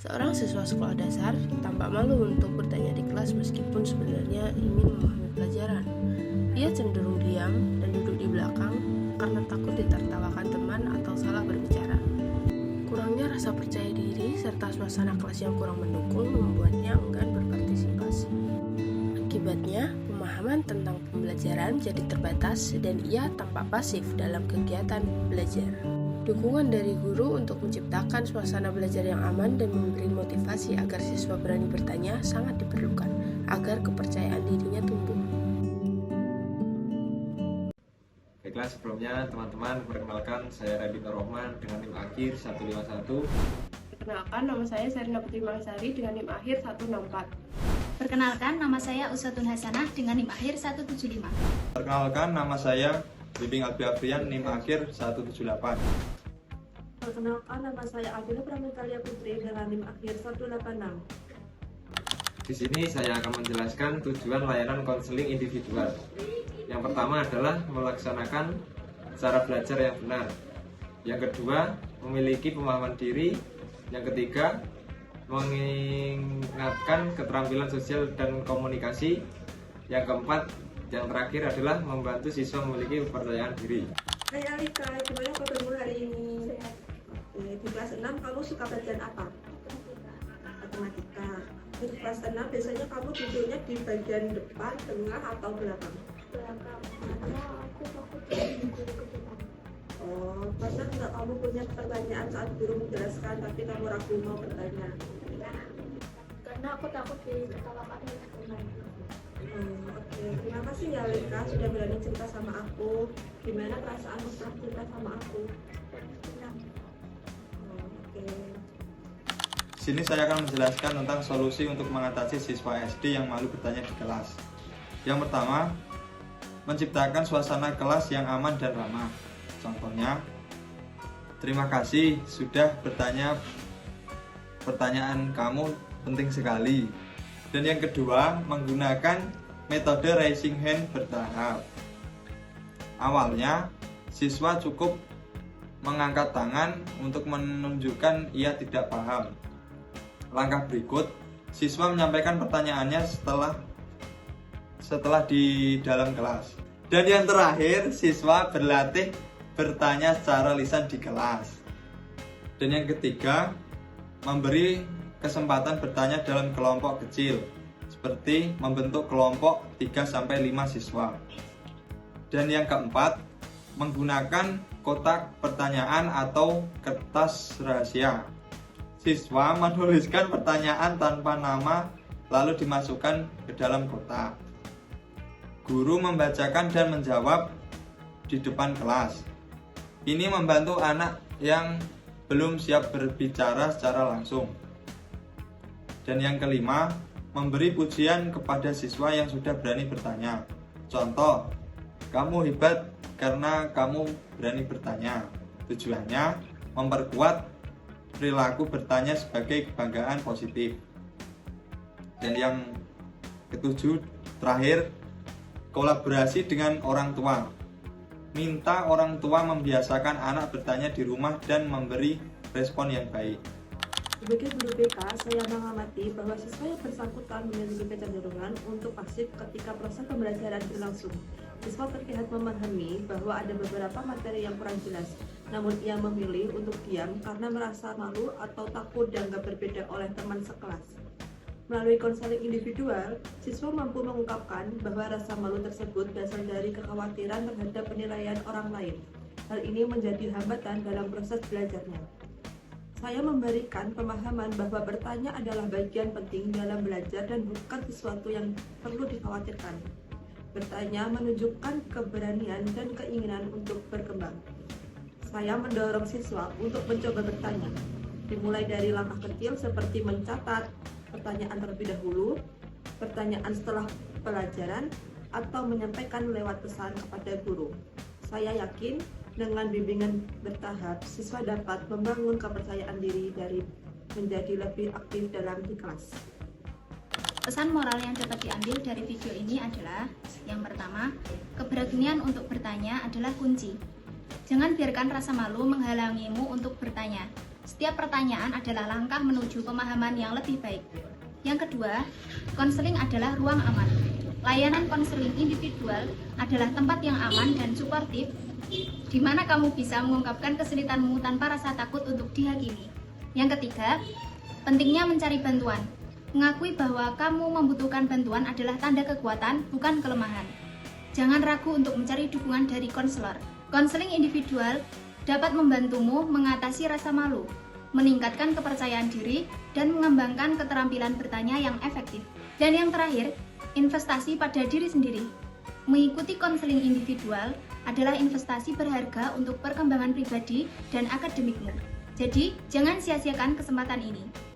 Seorang siswa sekolah dasar tampak malu untuk bertanya di kelas meskipun sebenarnya ingin memahami pelajaran. Ia cenderung diam dan duduk di belakang karena takut ditertawakan teman atau salah berbicara. Kurangnya rasa percaya diri serta suasana kelas yang kurang mendukung membuatnya enggan berpartisipasi. Akibatnya, pemahaman tentang pembelajaran jadi terbatas dan ia tampak pasif dalam kegiatan belajar. Dukungan dari guru untuk menciptakan suasana belajar yang aman dan memberi motivasi agar siswa berani bertanya sangat diperlukan agar kepercayaan dirinya tumbuh. Baiklah, sebelumnya teman-teman, perkenalkan saya Radit Rohman dengan NIM akhir 151. Perkenalkan, nama saya Serina Putri Mangsari dengan NIM akhir 164. Perkenalkan, nama saya Usatun Hasanah dengan NIM akhir 175. Perkenalkan, nama saya Bibing Albi Afrian, NIM akhir 178. Perkenalkan, nama saya Adila Pramitalia Putri dengan NIM akhir 186. Di sini saya akan menjelaskan tujuan layanan konseling individual. Yang pertama adalah melaksanakan cara belajar yang benar. Yang kedua, memiliki pemahaman diri. Yang ketiga, mengingatkan keterampilan sosial dan komunikasi. Yang keempat, yang terakhir adalah membantu siswa memiliki kepercayaan diri. Hai Alika, gimana kabarmu hari ini? Oke, di kelas 6 kamu suka pelajaran apa? Matematika. Di kelas 6 biasanya kamu duduknya di bagian depan, tengah, atau belakang? Belakang, karena aku takut jadi guru ke depan. Oh, masa nggak kamu punya pertanyaan saat guru menjelaskan tapi kamu ragu mau bertanya? Karena aku takut diketawakan oleh teman. Oke. Terima kasih ya Alika sudah berani cerita sama aku. Gimana perasaanmu setelah cerita sama aku? Senang. Oke. Di sini saya akan menjelaskan tentang solusi untuk mengatasi siswa SD yang malu bertanya di kelas. Yang pertama, menciptakan suasana kelas yang aman dan ramah. Contohnya, terima kasih sudah bertanya, pertanyaan kamu penting sekali. Dan yang kedua, menggunakan metode raising hand bertahap. Awalnya, siswa cukup mengangkat tangan untuk menunjukkan ia tidak paham. Langkah berikut, siswa menyampaikan pertanyaannya setelah di dalam kelas. Dan yang terakhir, siswa berlatih bertanya secara lisan di kelas. Dan yang ketiga, memberi kesempatan bertanya dalam kelompok kecil, seperti membentuk kelompok 3-5 siswa. Dan yang keempat, menggunakan kotak pertanyaan atau kertas rahasia. Siswa menuliskan pertanyaan tanpa nama lalu dimasukkan ke dalam kotak. Guru membacakan dan menjawab di depan kelas. Ini membantu anak yang belum siap berbicara secara langsung. Dan yang kelima, memberi pujian kepada siswa yang sudah berani bertanya. Contoh, kamu hebat karena kamu berani bertanya. Tujuannya memperkuat perilaku bertanya sebagai kebanggaan positif. Dan yang ketujuh, terakhir, kolaborasi dengan orang tua. Minta orang tua membiasakan anak bertanya di rumah dan memberi respon yang baik. Sebagai guru BK, saya mengamati bahwa siswa yang bersangkutan memiliki kecenderungan untuk pasif ketika proses pembelajaran berlangsung. Siswa terlihat memahami bahwa ada beberapa materi yang kurang jelas, namun ia memilih untuk diam karena merasa malu atau takut dianggap berbeda oleh teman sekelas. Melalui konseling individual, siswa mampu mengungkapkan bahwa rasa malu tersebut berasal dari kekhawatiran terhadap penilaian orang lain. Hal ini menjadi hambatan dalam proses belajarnya. Saya memberikan pemahaman bahwa bertanya adalah bagian penting dalam belajar dan bukan sesuatu yang perlu dikhawatirkan. Bertanya menunjukkan keberanian dan keinginan untuk berkembang. Saya mendorong siswa untuk mencoba bertanya, dimulai dari langkah kecil seperti mencatat pertanyaan terlebih dahulu, pertanyaan setelah pelajaran, atau menyampaikan lewat pesan kepada guru. Saya yakin dengan bimbingan bertahap, siswa dapat membangun kepercayaan diri dari menjadi lebih aktif dalam di kelas. Pesan moral yang dapat diambil dari video ini adalah, yang pertama, keberanian untuk bertanya adalah kunci. Jangan biarkan rasa malu menghalangimu untuk bertanya. Setiap pertanyaan adalah langkah menuju pemahaman yang lebih baik. Yang kedua, konseling adalah ruang aman. Layanan konseling individual adalah tempat yang aman dan suportif di mana kamu bisa mengungkapkan kesulitanmu tanpa rasa takut untuk dihakimi. Yang ketiga, pentingnya mencari bantuan. Mengakui bahwa kamu membutuhkan bantuan adalah tanda kekuatan, bukan kelemahan. Jangan ragu untuk mencari dukungan dari konselor. Konseling individual dapat membantumu mengatasi rasa malu, meningkatkan kepercayaan diri, dan mengembangkan keterampilan bertanya yang efektif. Dan yang terakhir, investasi pada diri sendiri. Mengikuti konseling individual adalah investasi berharga untuk perkembangan pribadi dan akademikmu. Jadi, jangan sia-siakan kesempatan ini.